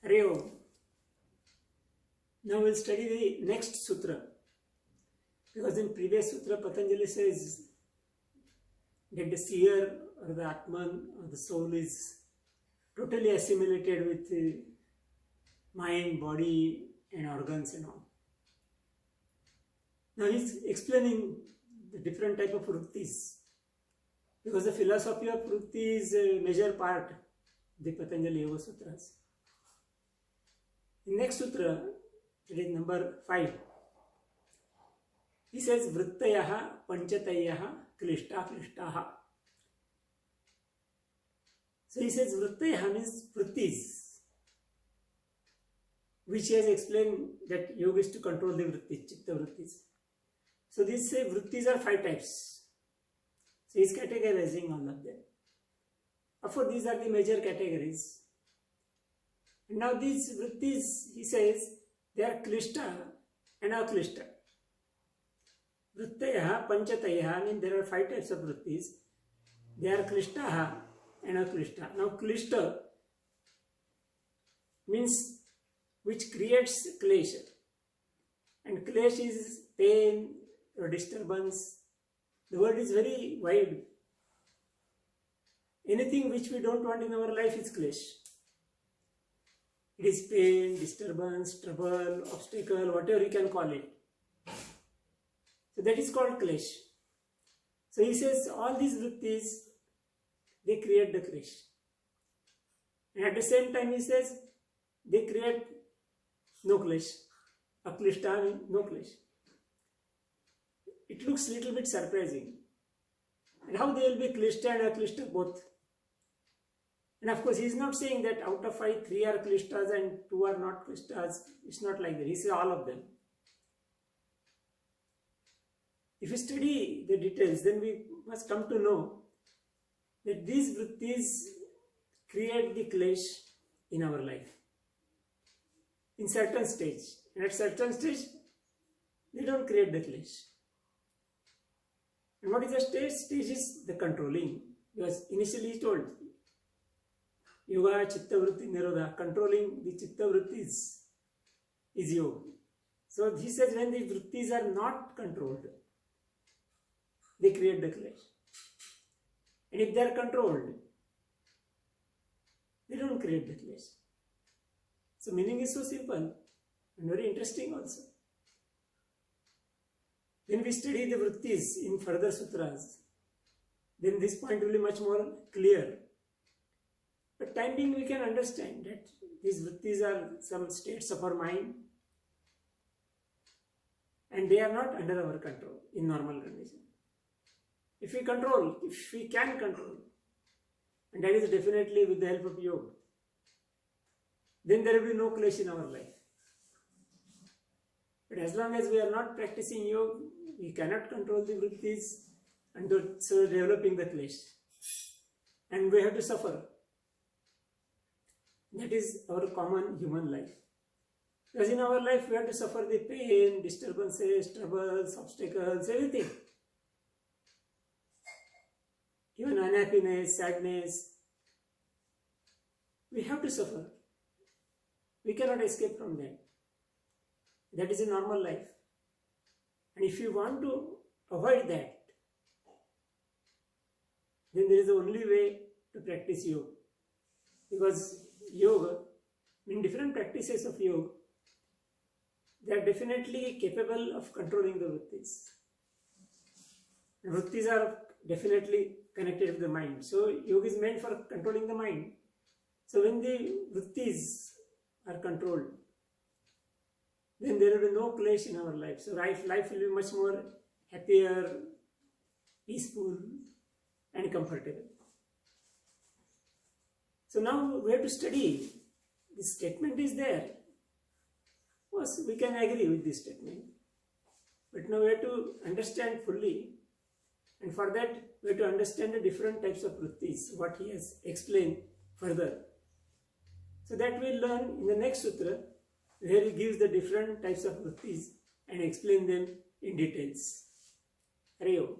Hare Om. Now we'll study the next sutra. Because in previous sutra, Patanjali says that the seer or the Atman or the soul is totally assimilated with the mind, body and organs and all. Now he's explaining the different type of vrittis. Because the philosophy of vritti is a major part of the Patanjali Yoga Sutras. In next sutra, it is number 5. He says, Vrittayaha Panchatayaha Klishta Klishtaha. So he says, Vrittayaha means vrittis, which he has explained that yoga is to control the vrittis, chitta vrittis. So these say vrittis are 5 types. So he is categorizing all of them. Of course, these are the major categories. And now these vrittis, he says, they are klishta and aklishta. Vrittayaha, panchatayaha, means there are 5 types of vrittis. They are klishtaha and aklishta. Now klishta means which creates klesha. And klesh is pain or disturbance. The word is very wide. Anything which we don't want in our life is klesh. It is pain, disturbance, trouble, obstacle, whatever you can call it. So that is called klesh. So he says all these vrittis, they create the klesh. And at the same time he says they create no klesh. Aklishta means no klesh. It looks a little bit surprising. And how they will be klishta and aklishta both? And of course, he is not saying that out of 5, 3 are klishtas and 2 are not klishtas. It's not like that. He says all of them. If we study the details, then we must come to know that these vrittis create the klesh in our life in certain stage. And at certain stage, they don't create the klesh. And what is the stage? Stage is the controlling. Because initially he told, Yoga Chitta Vritti Nirodha, controlling the Chitta Vrittis is yoga. So he says when the vrittis are not controlled, they create the klesh. And if they are controlled, they don't create the klesh. So meaning is so simple and very interesting also. When we study the vrittis in further sutras, then this point will be much more clear. But time being, we can understand that these vrittis are some states of our mind and they are not under our control in normal condition. If we can control, and that is definitely with the help of yoga, then there will be no klesh in our life. But as long as we are not practicing yoga, we cannot control the vrittis and so developing the klesh. And we have to suffer. That is our common human life. Because in our life we have to suffer the pain, disturbances, troubles, obstacles, everything. Even unhappiness, sadness. We have to suffer. We cannot escape from that. That is a normal life. And if you want to avoid that, then there is the only way to practice yoga. Because yoga, in different practices of yoga, they are definitely capable of controlling the vrittis. Vrittis are definitely connected with the mind. So yoga is meant for controlling the mind. So when the vrittis are controlled, then there will be no clash in our life. So life will be much more happier, peaceful and comfortable. So now we have to study. This statement is there. Of course, we can agree with this statement. But now we have to understand fully. And for that, we have to understand the different types of vrittis, what he has explained further. So that we'll learn in the next sutra, where he gives the different types of vrittis and explain them in details. Hare Om.